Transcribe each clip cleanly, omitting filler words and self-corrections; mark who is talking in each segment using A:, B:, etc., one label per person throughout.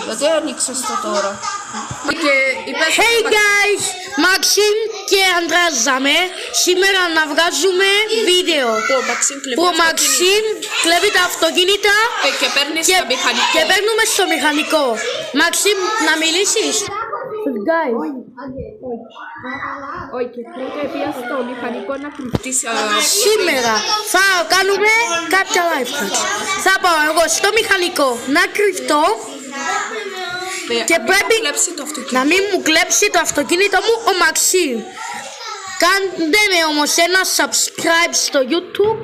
A: Γιατί άνοιξες το τώρα?
B: Hey guys, Maxim και Ανδράζαμε. Σήμερα να βγάζουμε βίντεο που ο Maxim κλέβει τα αυτοκίνητα και παίρνουμε στο μηχανικό. Maxim, να μιλήσεις? Guys.
A: Όχι, πρέπει στο μηχανικό να κρυφτείς.
B: Σήμερα θα κάνουμε κάποια life hacks. Θα πάω εγώ στο μηχανικό να κρυφτώ και πρέπει να μην μου κλέψει το αυτοκίνητο μου ο Maxim. Κάντε με όμως ένα subscribe στο YouTube.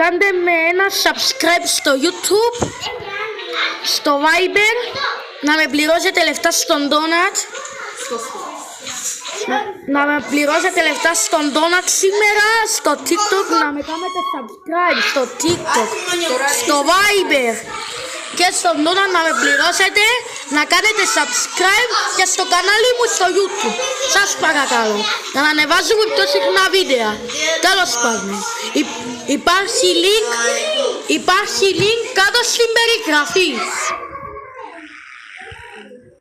B: Κάντε με ένα subscribe στο YouTube, στο Viber, να με πληρώσετε λεφτά στον Donut. Να με πληρώσετε λεφτά στον Donut σήμερα, στο TikTok, να με κάνετε subscribe στο TikTok, στο Viber και στον Donut να με πληρώσετε, να κάνετε subscribe και στο κανάλι μου στο YouTube. Σας παρακαλώ, για να ανεβάζουμε πιο συχνά βίντεο. Τέλος πάντων, υπάρχει link κάτω στην περιγραφή.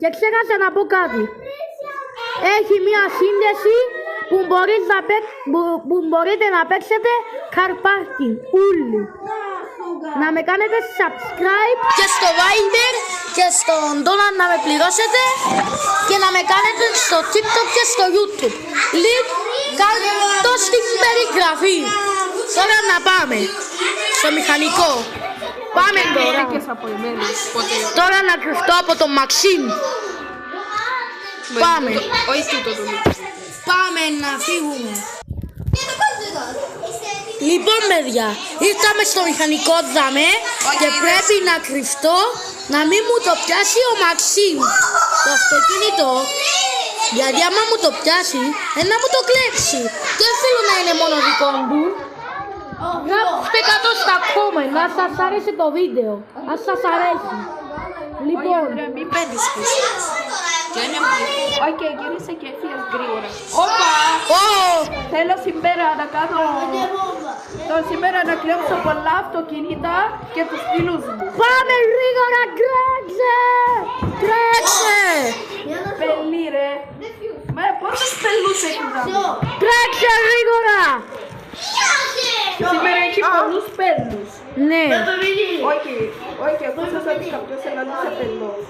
B: Και ξέχασα να πω κάτι. Έχει μια σύνδεση που μπορείτε να παίξετε car parking όλοι. Να με κάνετε subscribe και στο Viber και στον Donut να με πληρώσετε και να με κάνετε στο TikTok και στο YouTube. Link κάτω στην περιγραφή. Τώρα να πάμε στο μηχανικό. Πάμε τώρα. Τώρα να κρυφτώ από τον Maxim. Πάμε. Πάμε να φύγουμε. Λοιπόν παιδιά, ήρθαμε στο μηχανικό δάμε και πρέπει να κρυφτώ να μην μου το πιάσει ο Maxim το αυτοκίνητο, γιατί άμα μου το πιάσει να μου το κλέψει. Δεν θέλω να είναι μόνο δικό του. Γράψτε κάτω στα comment να σας αρέσει το βίντεο, αν σας αρέσει. Λοιπόν,
A: μην παίρνεις πίσω. Όχι, γύρισε και έφυγες γρήγορα. Όπα! Θέλω σήμερα να κάνω... Σήμερα να κλέψω πολλά αυτοκίνητα και τους φίλους μου.
B: πάμε γρήγορα, τρέξε! Τρέξε!
A: Πελί ρε. Πόσους πελούς έχεις να δω?
B: Τρέξε γρήγορα!
A: Σήμερα έχει πολλούς πέλους.
B: Ναι.
A: Όχι, ακούσες ότι κάποιος ελαλούσε πελός.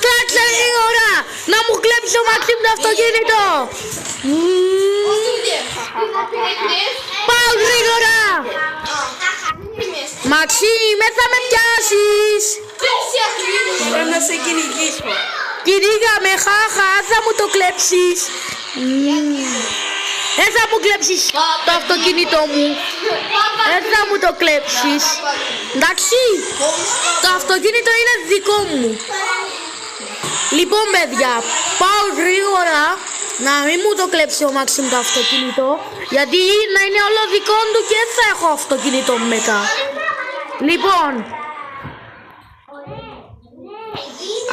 B: Τρέξε γρήγορα! Να μου κλέψει ο Maxim το αυτοκίνητο! Πάω γρήγορα! Maxim, θα με πιάσεις!
A: Πρέπει να σε κυνηγήσω.
B: Κυνήγαμε, χάχα, θα μου το κλέψεις! Δεν θα μου κλέψεις το αυτοκίνητο μου. Δεν θα μου το κλέψεις. Εντάξει, το αυτοκίνητο είναι δικό μου. Λοιπόν παιδιά, πάω γρήγορα να μην μου το κλέψει ο Maxim το αυτοκίνητο, γιατί να είναι όλο δικό του και θα έχω αυτοκίνητο μετά. Λοιπόν,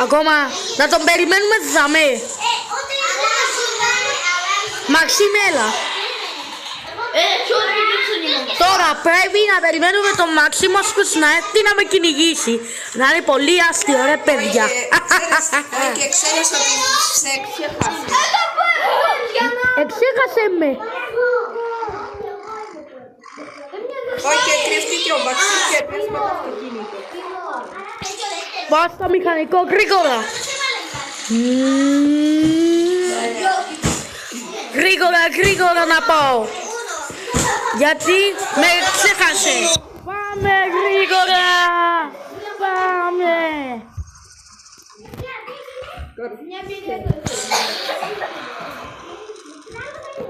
B: ακόμα να τον περιμένουμε δαμέ. Maxim, έλα. Τώρα πρέπει να περιμένουμε τον Maxim ώσπου να έρθει να με κυνηγήσει. Να είναι πολύ αστείο ρε παιδιά.
A: Και ξέρεις ότι σε εξέχασε.
B: Εξέχασε με.
A: Όχι, κρύφτηκε ο Maxim και πες με το αυτοκίνητο.
B: Πάω στο μηχανικό γρήγορα. Γρήγορα να πάω. Γιατί με ξέχασε. Πάμε γρήγορα. Πάμε.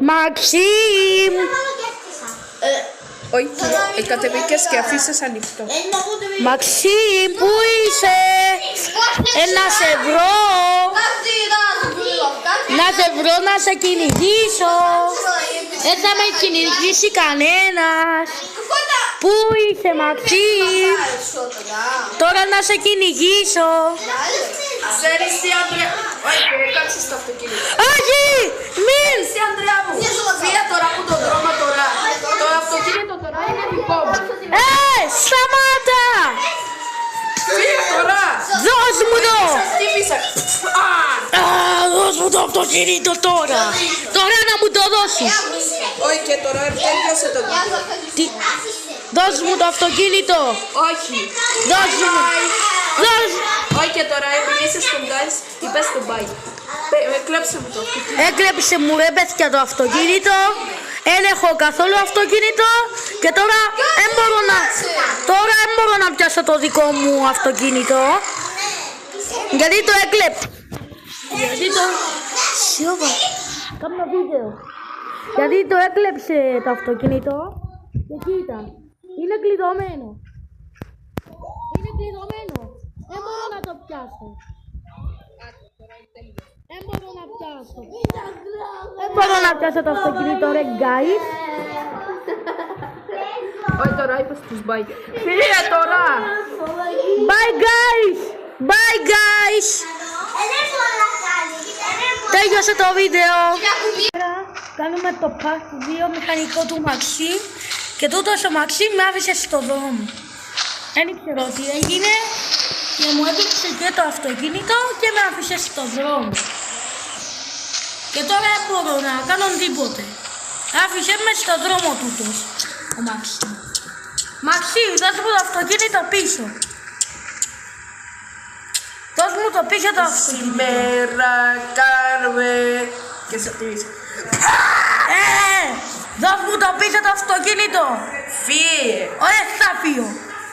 B: Maxim.
A: Όχι, κατεβήκες και αφήσες ανοιχτό.
B: Maxim, πού είσαι? Να σε βρω. Να σε βρω, να σε κυνηγήσω. Δεν θα με κυνηγήσει κανένας. Πού είσαι Maxim? Τώρα να σε κυνηγήσω.
A: Ξέρεις τι, Ανδρέα? Όχι, κάτσε στο αυτοκίνητο.
B: Όχι, μην.
A: Εσύ, Ανδρέα μου, φύγε τώρα από τον δρόμο τώρα. Το αυτοκίνητο τώρα είναι δικό μου.
B: το αυτοκίνητο τώρα. Τώρα να μου το δώσεις.
A: Όχι, και τώρα τέλειωσε το βίντεο.
B: Τι... Δώσ' μου το αυτοκίνητο.
A: Όχι.
B: Δώσ' μου. Δώσ'
A: Όχι, και τώρα επειδή είσαι στον guys, είπες το bye. Κλέψε μου το αυτοκίνητο.
B: Έκλεψε μου ρε παιδιά το αυτοκίνητο. Δεν έχω καθόλου αυτοκίνητο. Και τώρα δεν μπορώ να... Τώρα δεν μπορώ να πιάσω το δικό μου αυτοκίνητο. Γιατί το έκλεψε. Γιατί το... Σιώπα. Κάμω βίντεο. Γιατί το έκλεψε το αυτοκίνητο. Και κοίτα. Είναι κλειδωμένο. Είναι κλειδωμένο. Δεν μπορώ να το πιάσω. Δεν μπορώ να πιάσω. Δεν μπορώ να πιάσω το αυτοκίνητο ρε guys.
A: Όχι, τώρα είπες τους bye. Φίλε τώρα.
B: Bye guys. Bye guys. Τέλειωσε το βίντεο. Κάνουμε το part 2 μηχανικό του Μαξί. Και τούτο ο Μαξί με άφησε στο δρόμο. Δεν ήξερα τι έγινε. Και μου έδειξε και το αυτοκίνητο και με άφησε στο δρόμο. Και τώρα δεν μπορώ να κάνω τίποτε. Άφησε με στο δρόμο τούτος ο Μαξί. Μαξί, δώσ' μου το αυτοκίνητο πίσω. Δώσ' μου το πίσω το αυτοκίνητο.
A: Σήμερα κάνουμε... Και σε κλείσει.
B: Δώσ' μου το πίσω το αυτοκίνητο.
A: Φύγε.
B: Όχι, θα φύγω.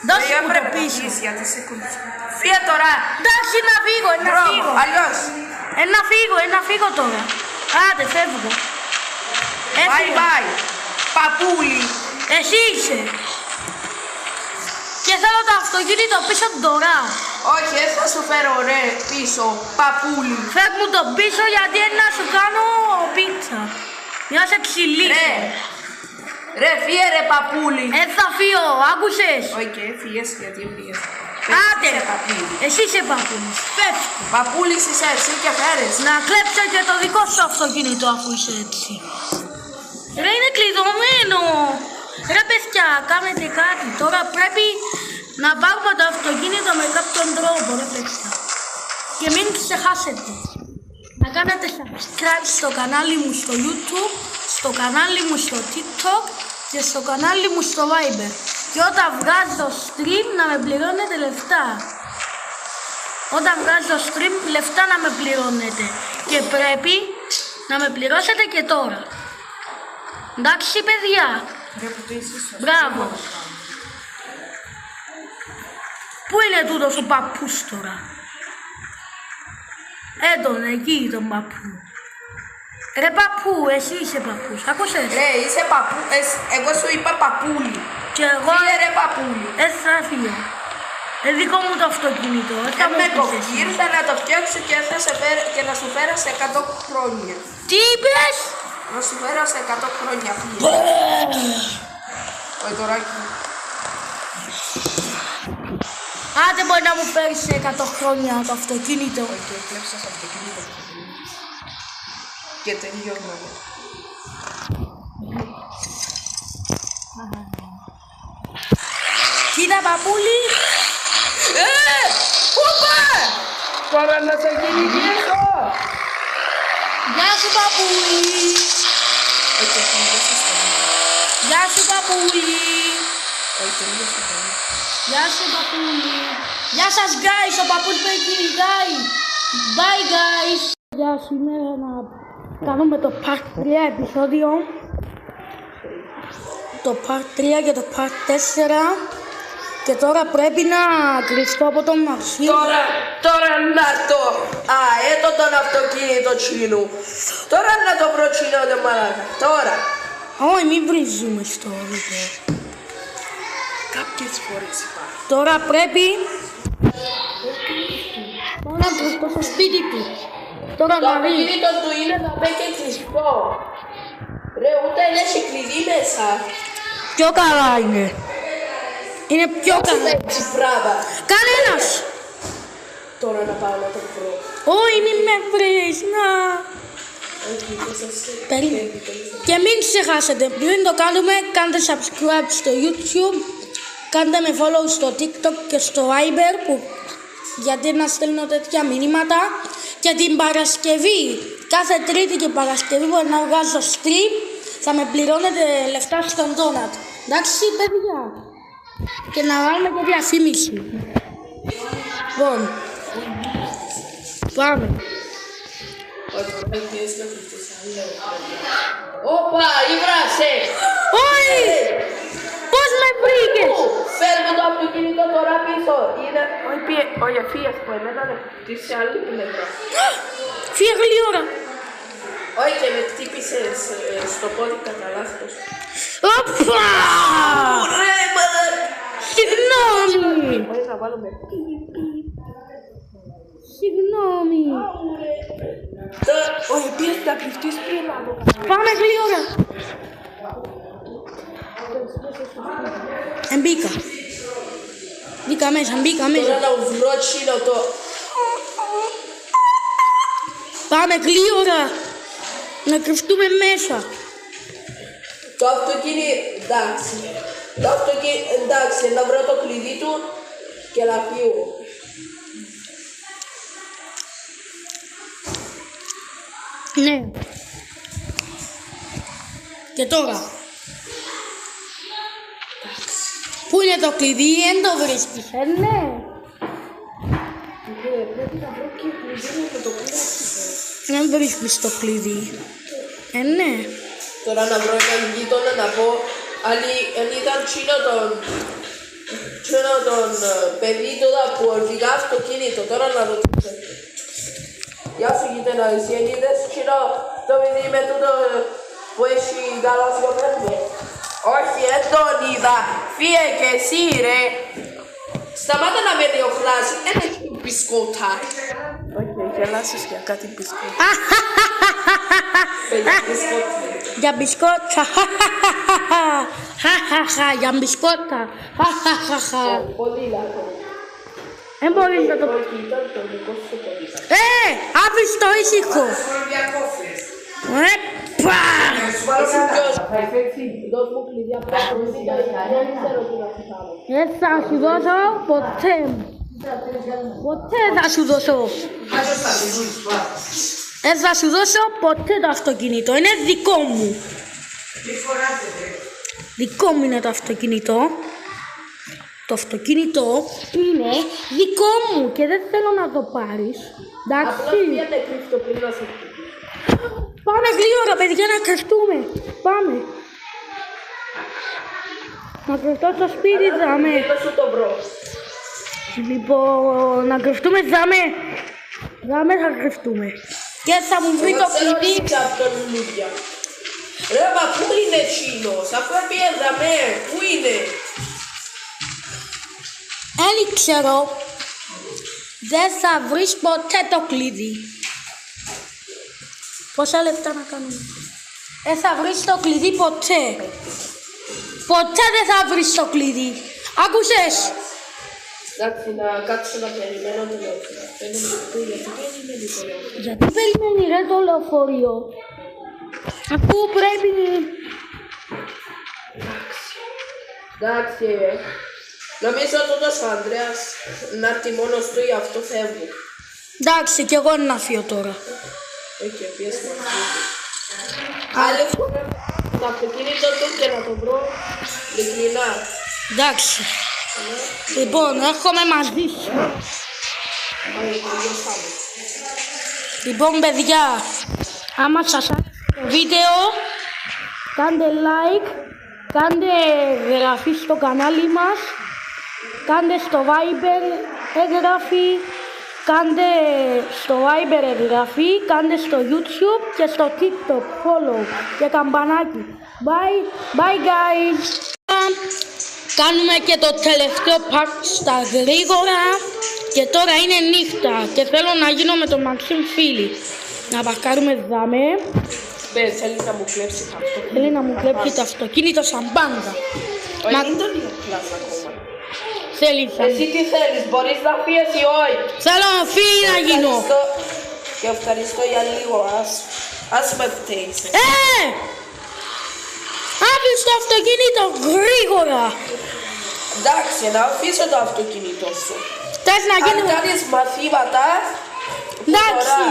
B: Δώσ' μου το πίσω.
A: Γιατί σε κολλήσει. Φύγε τώρα.
B: Εντάξει, να φύγω, να φύγω.
A: Αλλιώς.
B: Να φύγω τώρα. Άντε, φεύγω.
A: Bye bye. Παπούλι.
B: Εσύ είσαι. Και θέλω το αυτοκίνητο πίσω τώρα.
A: Όχι, θα σου φέρω ρε πίσω. Παπούλι.
B: Φέρ μου το πίσω γιατί είναι να σου κάνω πίτσα. Για να σε ξυλίσω.
A: Ρε, φύγε ρε παπούλι.
B: Θα φύγω, άκουσες.
A: Όχι, φύγες γιατί φύγες.
B: Άντε, εσύ είσαι παπούλης. Πες.
A: Παπούλης είσαι εσύ και φέρες.
B: Να κλέψω και το δικό σου αυτοκίνητο αφού είσαι έτσι. Ρε, είναι κλειδωμένο. Ρε παιδιά, κάνετε κάτι. Τώρα πρέπει να πάρουμε το αυτοκίνητο με κάποιον τρόπο, ρε παιδιά. Και μην ξεχάσετε να κάνετε subscribe στο κανάλι μου στο YouTube, στο κανάλι μου στο TikTok και στο κανάλι μου στο Viber. Και όταν βγάζω stream να με πληρώνετε λεφτά. Όταν βγάζω stream λεφτά να με πληρώνετε. Και πρέπει να με πληρώσετε και τώρα. Εντάξει παιδιά. Μπράβο. Πού είναι τούτος ο παππούς τώρα. Έντον εκεί τον παππού. Ρε παππού, εσύ είσαι παππούς. Άκουσες.
A: Ρε, είσαι παππού. Εγώ σου είπα παππούλι.
B: Και εγώ...
A: Φύγε ρε παππούλι.
B: Θα φύγω. Δικό μου το αυτοκίνητο.
A: Με κοφτή ήρθα να το φτιάξω και να σου φέρω σε 100 χρόνια.
B: Τι είπες.
A: Να σου φέρω σε 100 χρόνια. Όχι τώρα.
B: Άντε μπορεί να μου φέρεις σε 100 χρόνια το αυτοκίνητο.
A: Όχι, έκλεψες αυτοκίνητο. Και τελειώνω.
B: Κοίτα παππούλη.
A: Πού πάει! Τώρα να σε κυνηγήσω!
B: Γεια σου παππούλη.
A: Όχι, τελειώσες το βίντεο.
B: Γεια σου παππούλη.
A: Όχι, τελειώσες το βίντεο.
B: Γεια σου παππούλη. Γεια σας guys, ο παππούλης με κυνηγάει. Bye guys. Γεια σήμερα να κάνουμε το part 3 επεισόδιο. Το part 3 και το part 4. Και τώρα πρέπει να κρυφτώ από τον Μαξί.
A: Τώρα να το... έτω τον αυτοκίνητο τσίνου. Τώρα να το βρω τσίνο δε μαλάκα. Τώρα.
B: Όχι, μην βρίζουμε στο βίντεο.
A: Κάποιες φορές υπάρχει.
B: Τώρα πρέπει... να κρυφτώ στο σπίτι του. Τώρα
A: Το
B: να δει.
A: αυτοκίνητο του είναι να παίξει κλειστό. Ρε, ούτε έχει κλειδί μέσα.
B: Πιο καλά είναι. Είναι πιο καλά.
A: Έτσι πράγμα.
B: Κανένας.
A: Τώρα να πάω να το βρω.
B: Όχι, μην με βρεις, να. Περίμενε. Και μην ξεχάσετε, πριν το κάνουμε, κάντε subscribe στο YouTube, κάντε με follow στο TikTok και στο Viber, γιατί να στέλνω τέτοια μηνύματα. Και την Παρασκευή, κάθε Τρίτη και Παρασκευή που να βγάζω stream, θα με πληρώνετε λεφτά στον Donut. Εντάξει, παιδιά. Και να βάλουμε και διαφήμιση. Λοιπόν, πάμε.
A: Όπα, ήβρασε!
B: Όχι! Πώς με βρήκες!
A: Φέρνω το αυτοκίνητο τώρα πίσω. Όχι, φύγες που εμένα να χτυπήσεις σε άλλη πλευρά.
B: Φύγε γλύωρα.
A: Όχι, και με χτύπησες στο πόδι κατά λάθος.
B: Όπα!
A: Ρε, μαλάκα!
B: Συγγνώμη!
A: Όχι, να βάλουμε.
B: Συγγνώμη.
A: Όχι, πήγες να κρυφτείς πριν από
B: Πάμε γλύωρα. Μπήκα. Μπήκα μέσα, μπήκα
A: τώρα
B: μέσα.
A: να βρω τσίνο το.
B: Πάμε γλύωρα. Να κρυφτούμε μέσα.
A: Το αυτοκίνητο, εντάξει. Το αυτοκίνητο, εντάξει, να βρω το κλειδί του και να φύγω.
B: Ναι. Και τώρα. Πού είναι το κλειδί, δεν το βρίσκεις, ναι.
A: Πρέπει να βρω και κλειδί να το πειράξω.
B: Δεν βρίσκεις το κλειδί. Ναι.
A: Τώρα να βρω έναν γείτονα να πω αν ήταν τσίνο τον παιδί τώρα που οδηγά αυτοκίνητο, τώρα να ρωτήσω. Γεια σου γείτονα, εσύ εν είδες τσίνο το παιδί με τούτο που έχει γαλάζιο πέρδι. Όχι, δεν τον είδα. Φύγε και εσύ ρε. Σταμάτα να με διωχνάς, ένα μπισκότα. Όχι, γελάσεις για κάτι μπισκότα. Παιδιά μπισκότα.
B: Για μπισκότα. Για μπισκότα.
A: Πολύ λάθο.
B: Δεν μπορείς να το πεις.
A: Ήταν το δικό σου παιδί.
B: Άφησε το ήσυχο. Πα!
A: Δώσ' μου κλειδιά πρώτα, δεν ξέρω τι να σου κάνω.
B: Δεν θα σου δώσω ποτέ. Ποτέ θα σου δώσω. Δεν θα σου δώσω ποτέ το αυτοκίνητο. Είναι δικό μου. Δικό μου είναι το αυτοκίνητο. Το αυτοκίνητο είναι δικό μου και δεν θέλω να το πάρεις.
A: Απλά
B: Εντάξει.
A: πήγαινε κρύφτο πριν να σε χτυπήσει.
B: Πάμε γλύωρα παιδιά να κρυφτούμε. Πάμε. Να κρυφτώ στο σπίτι δάμε.
A: Δεν σου το βρω.
B: Λοιπόν, να κρυφτούμε δάμε. Δάμε θα κρυφτούμε. Και θα μου βρει το κλειδί.
A: Ξέρω αυτόν λούδια. Ρε, μα πού είναι τσίνος, αφού πήγαμε, πού είναι.
B: Δεν ξέρω. Δεν θα βρεις ποτέ το κλειδί. Πόσα λεπτά να κάνουμε. Δεν θα βρεις το κλειδί ποτέ. Ποτέ δεν θα βρεις το κλειδί. Άκουσες.
A: Εντάξει, να κάτσω να περιμένω το λεωφορείο. Γιατί περιμένει το λεωφορείο.
B: Γιατί περιμένει ρε το λεωφορείο. Αφού πρέπει.
A: Εντάξει, νομίζω τούτος ο Ανδρέας να έρθει μόνος του, γι' αυτό φεύγω.
B: Εντάξει, κι εγώ να φύγω τώρα.
A: Έχει πιέσει μαζί του. Άλλη φορά το αυτοκίνητο του και να το βρω ειλικρινά.
B: Εντάξει. Λοιπόν, έρχομαι μαζί σου. Λοιπόν, παιδιά, άμα σας άρεσε το βίντεο, κάντε like, κάντε εγγραφή στο κανάλι μας, κάντε στο Viber εγγραφή, κάντε στο Viber εγγραφή, κάντε στο YouTube και στο TikTok follow και καμπανάκι. Bye, bye guys. Κάνουμε και το τελευταίο pack στα γρήγορα και τώρα είναι νύχτα και θέλω να γίνω με τον Μαξίμ φίλοι. Να παρκάρουμε δάμε.
A: Θέλει να μου κλέψει το αυτοκίνητο.
B: Θέλει να μου κλέψει το αυτοκίνητο σαν πάντα.
A: Όχι, δεν το διοκλάς ακόμα.
B: Θέλει
A: Εσύ τι θέλεις, μπορείς να φύγεις ή όχι.
B: Θέλω φίλοι να γίνω.
A: Και ευχαριστώ για λίγο, ας με φταίεις.
B: Άφησε το αυτοκίνητο γρήγορα.
A: Εντάξει, να αφήσω το αυτοκίνητο σου.
B: Θες να
A: Αν
B: γίνουμε.
A: κάνεις μαθήματα,
B: Εντάξει,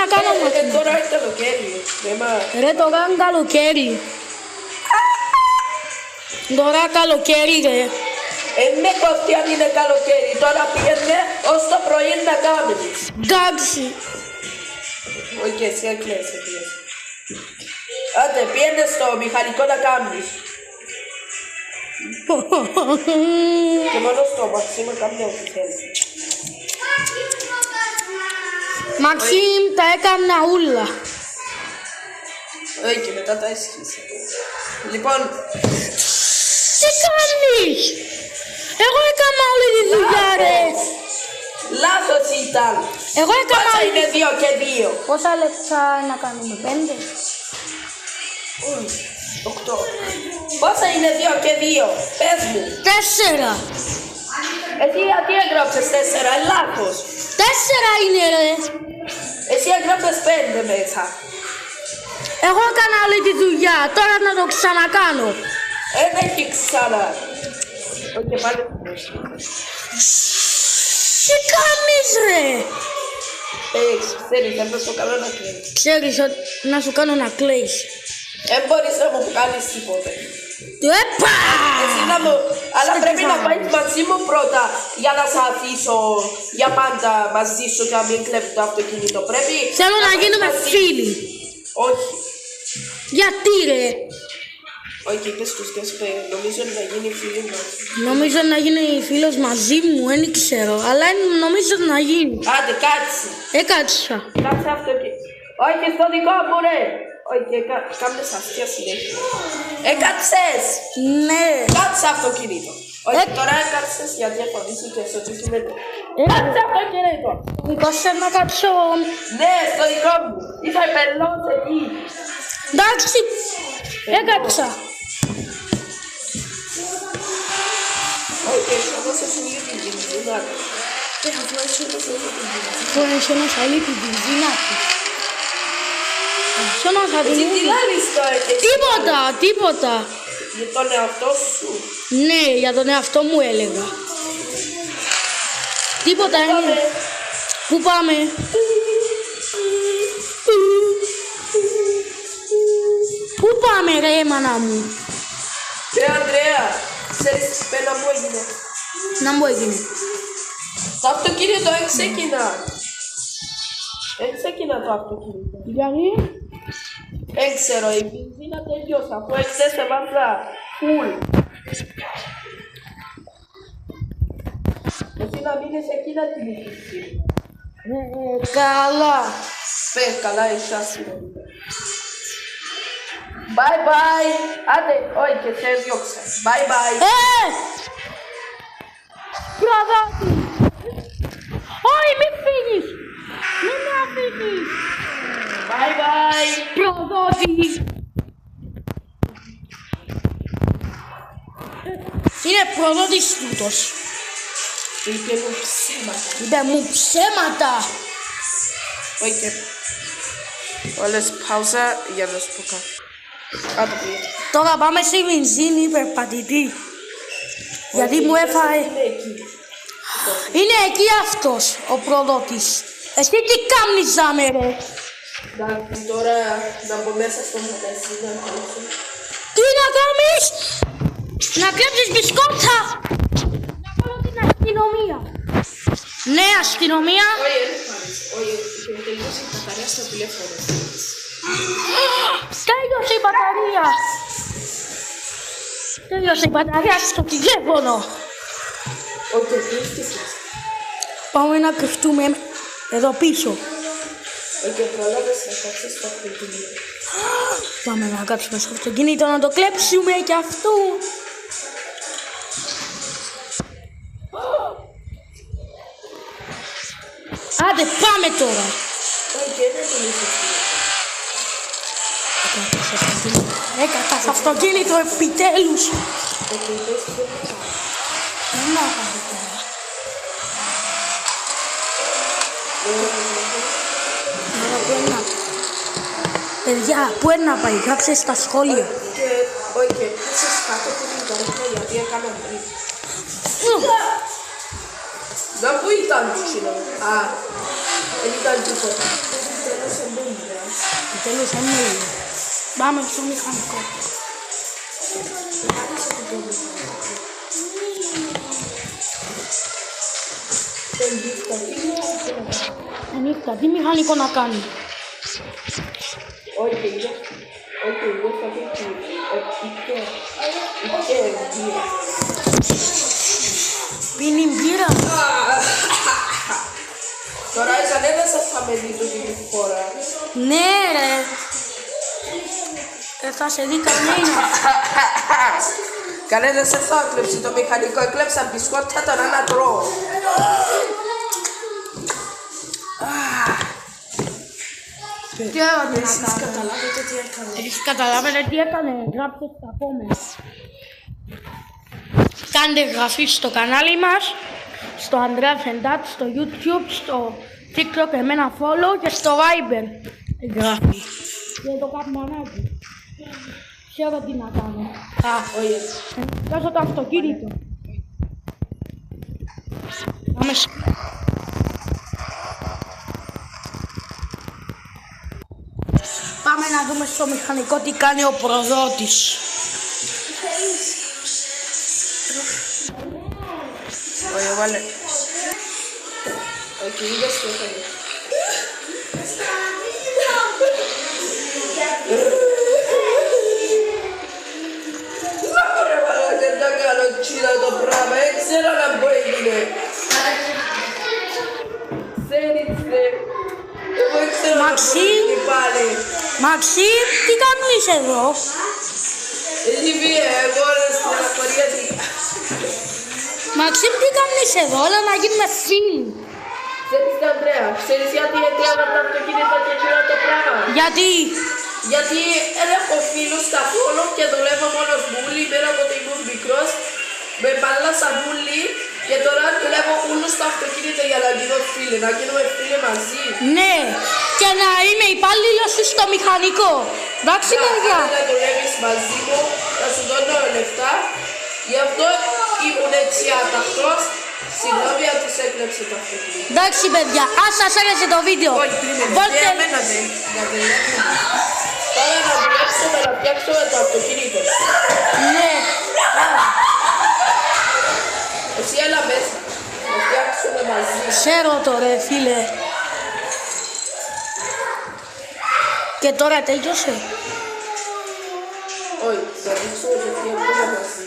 B: να κάνω μαθήμα.
A: Τώρα είναι καλοκαίρι.
B: Ρε τώρα είναι καλοκαίρι. Τώρα καλοκαίρι ρε.
A: Με κοφτεί αν είναι καλοκαίρι. Τώρα πήγαινε ως το πρωί να κάνεις.
B: Εντάξει.
A: Όχι, εσύ έκλαισαι. Άντε, πήγαινε στο μηχανικό να κάνεις. Και μόνο στο Μαξίμ κάνει ό,τι θέλει.
B: Μαξίμ τα έκανα ούλα.
A: Όχι, μετά τα έσχισε. Λοιπόν,
B: Τι κάνεις? Εγώ έκανα όλη τη δουλειά ρε.
A: λάθος ήταν.
B: Εγώ έκανα
A: Πάτσα
B: όλη.
A: είναι 2 και 2.
B: Πόσα λεπτά να κάνουμε? 5?
A: 8. Πόσα είναι 2 και 2. Πες μου.
B: 4.
A: Εσύ γιατί έγραψες 4, λάθος.
B: 4 είναι ρε.
A: Εσύ έγραψες 5 μέσα.
B: Εγώ έκανα όλη τη δουλειά. Τώρα να το ξανακάνω.
A: Δεν έχει ξανά. Όχι, πάλι.
B: Τι κάνεις ρε?
A: Ξέρεις, δεν θα σου κάνω να κλαίεις.
B: Ξέρεις να σου κάνω να κλαίεις.
A: Δεν μπορείς να μου κάνεις τίποτε.
B: Επα!
A: Εσύ να μου... Αλλά πρέπει να πάει μαζί μου πρώτα για να σε αφήσω για πάντα μαζί σου και να μην κλέβει το αυτοκίνητο. Πρέπει...
B: Θέλω να γίνουμε
A: μαζί.
B: φίλοι.
A: Όχι.
B: Γιατί ρε?
A: Όχι, πες τους και νομίζω να γίνει φίλοι μας.
B: Νομίζω να γίνει φίλος μαζί μου, δεν ξέρω. Αλλά νομίζω να γίνει.
A: Άντε, κάτσε.
B: Έκατσα.
A: Κάτσε αυτοκίνητο. Όχι, στο δικό μου ρε. Όχι, κάμνες αστεία συνέχεια. Έκατσες.
B: Ναι.
A: Κάτσε αυτοκίνητο. Όχι, τώρα έκατσες γιατί αφωνήσει και στο κείμενο.
B: Κάτσε
A: Κάτσε αυτοκίνητο.
B: Δικό σου να κάτσω.
A: Ναι, στο δικό μου. Είσαι πελός εκεί.
B: Εντάξει. Έκατσα.
A: Όχι, θα δώσω σου λίγο την βενζίνα. Αφού έτσι έδωσε λίγο την βενζίνα.
B: Που ένσωνα άλλη την βενζίνα του. Ένσωνα
A: Τι
B: την...
A: λάλης τώρα.
B: Τίποτα.
A: Για τον εαυτό σου.
B: Ναι, για τον εαυτό μου έλεγα. Τίποτα είναι. Πού πάμε? Πού πάμε ρε μάνα μου?
A: Ανδρέα, ξέρεις πένα μου έγινε.
B: Να μου έγινε.
A: Το αυτοκίνητο έξεκινα. Έξεκινα το αυτοκίνητο.
B: Γιατί?
A: Δεν ξέρω, η βενζίνα τελειώσα. Αφού έξες έβαζα φουλ. Εσύ να μείνεις εκεί να κινηθείς.
B: Καλά.
A: Πες καλά, είσαι άσχημα. Bye bye. Άντε, όχι και σε διώξα. Bye bye.
B: Προδότη. Όχι, μην φύγεις. Μην με αφήσεις.
A: Bye bye.
B: Προδότη. Είναι προδότης τούτος.
A: Είπε μου ψέματα.
B: Είπε μου ψέματα.
A: Όχι. Όλες παύσα για να σου πω κάτι. Άντε πήγε.
B: Τώρα πάμε στη βενζίνη περπατητή. Γιατί μου έφαγε.
A: Είναι εκεί.
B: Είναι εκεί αυτός ο προδότης. Εσύ τι κάνεις ζάμε ρε?
A: Εντάξει, τώρα να μπω μέσα στο μαγαζί να κλέψω.
B: Τι να κάνεις? Να κλέψεις μπισκότα. Να κάνω την αστυνομία. Ναι, αστυνομία.
A: Όχι, δεν πάρεις. Όχι, τελείωσε η μπαταρία στο τηλέφωνο.
B: Τέλειωσε η μπαταρία. Τέλειωσε η μπαταρία στο τηλέφωνο.
A: Όχι, κλείστηκες.
B: Πάμε να κρυφτούμε εδώ πίσω.
A: Όχι, προλάβες να κάτσεις στο αυτοκίνητο.
B: Πάμε να κάτσουμε στο αυτοκίνητο να το κλέψουμε κι αυτό. Άντε πάμε τώρα.
A: Όχι, δεν τελείωσες.
B: Έκανα στο αυτοκίνητο επιτέλους.
A: Όχι, πες και δεν θα.
B: Να πάμε τώρα. Άρα πού είναι να... Παιδιά, πού είναι να πάει, γράψε στα σχόλια.
A: Όχι, πούσες κάτω από την καρδιά γιατί έκανα πριν. Να πού ήταν ξύλο. Α, δεν ήταν τίποτα.
B: Τέλειωσε μίλη. Πάμε στο μηχανικό. Νύχτα, τι μηχανικό να κάνει.
A: Όχι, εγώ θα πει μπύρα.
B: Πίνει μπύρα.
A: Τώρα κανένας σας θα με δει τούτη τη φορά.
B: Ναι ρε. Θα σε δει κανένα.
A: Κανένας δεν θα κλέψει το μηχανικό. Έκλεψα μπισκότα τώρα να τρώω.
B: Τι έρωτε να κάνω. Εσείς καταλάβετε τι έκανε. Γράψτε στα comments. Κάντε εγγραφή στο κανάλι μας, στο Andreas Endat, στο YouTube, στο TikTok, εμένα follow και στο Viber εγγραφή. Και το καμπανάκι. Ξέρω τι να κάνω.
A: Όχι.
B: Κάσω το αυτοκίνητο. Πάμε Πάμε να δούμε στο μηχανικό τι κάνει ο προδότης.
A: Όχι, βάλε. Όχι, είδες τι έκανε. Δεν τα κάνω τσίνα το πράγμα, δεν ξέρω να μπω έγινε. Ξέρετε, εγώ ξέρω να μπω έγινε πάλι.
B: Μαξίμ, τι κάνεις εδώ.
A: Έχει βγει εγώ στην αναφορία της.
B: Μαξίμ, τι κάνεις εδώ, όλα να γίνουμε φίλοι.
A: Ξέρεις τι, Ανδρέα, ξέρεις γιατί έκλαβα το αυτοκίνητο και εκείνο το πράγμα.
B: Γιατί.
A: Γιατί δεν έχω φίλους καθόλου και δουλεύω μόνος μου όλη μέρα από ότι ήμουν μικρός. Με μπάλασα βούλη και τώρα δουλεύω όλους στο αυτοκίνητο για να γίνω φίλοι, να γίνουμε φίλοι μαζί.
B: Ναι, και να είμαι υπάλληλος σου στο μηχανικό. Εντάξει, παιδιά.
A: Αν να δουλεύεις μαζί μου, θα σου δώσω λεφτά. Γι' αυτό ήμουν έτσι άταχτος. Συγγνώμη αν τους έκλεψε το αυτοκίνητο.
B: Εντάξει, παιδιά, αν σας άρεσε το βίντεο,
A: Βάλτε εμένα δεν. Τώρα να δουλέψουμε να φτιάξουμε το αυτοκίνητο.
B: Ναι.
A: Εσύ έλα μέσα. Να φτιάξουμε μαζί.
B: Ξέρω το ρε φίλε. Και τώρα τέλειωσε.
A: Όχι, θα δείξουμε το φτιάξουμε μαζί.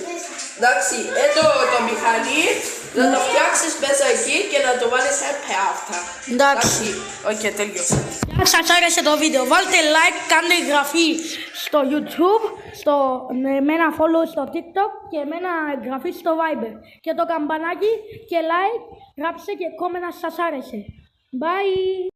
A: Εντάξει, εδώ το μηχανή, να το φτιάξεις μέσα εκεί και να το βάλεις αυτά.
B: Εντάξει.
A: Οκ, τέλειωσε.
B: Αν σας άρεσε το βίντεο, βάλτε like, κάντε εγγραφή στο YouTube, με ένα follow στο TikTok και με ένα εγγραφή στο Viber. Και το καμπανάκι και like, γράψτε και comment αν σας άρεσε. Bye!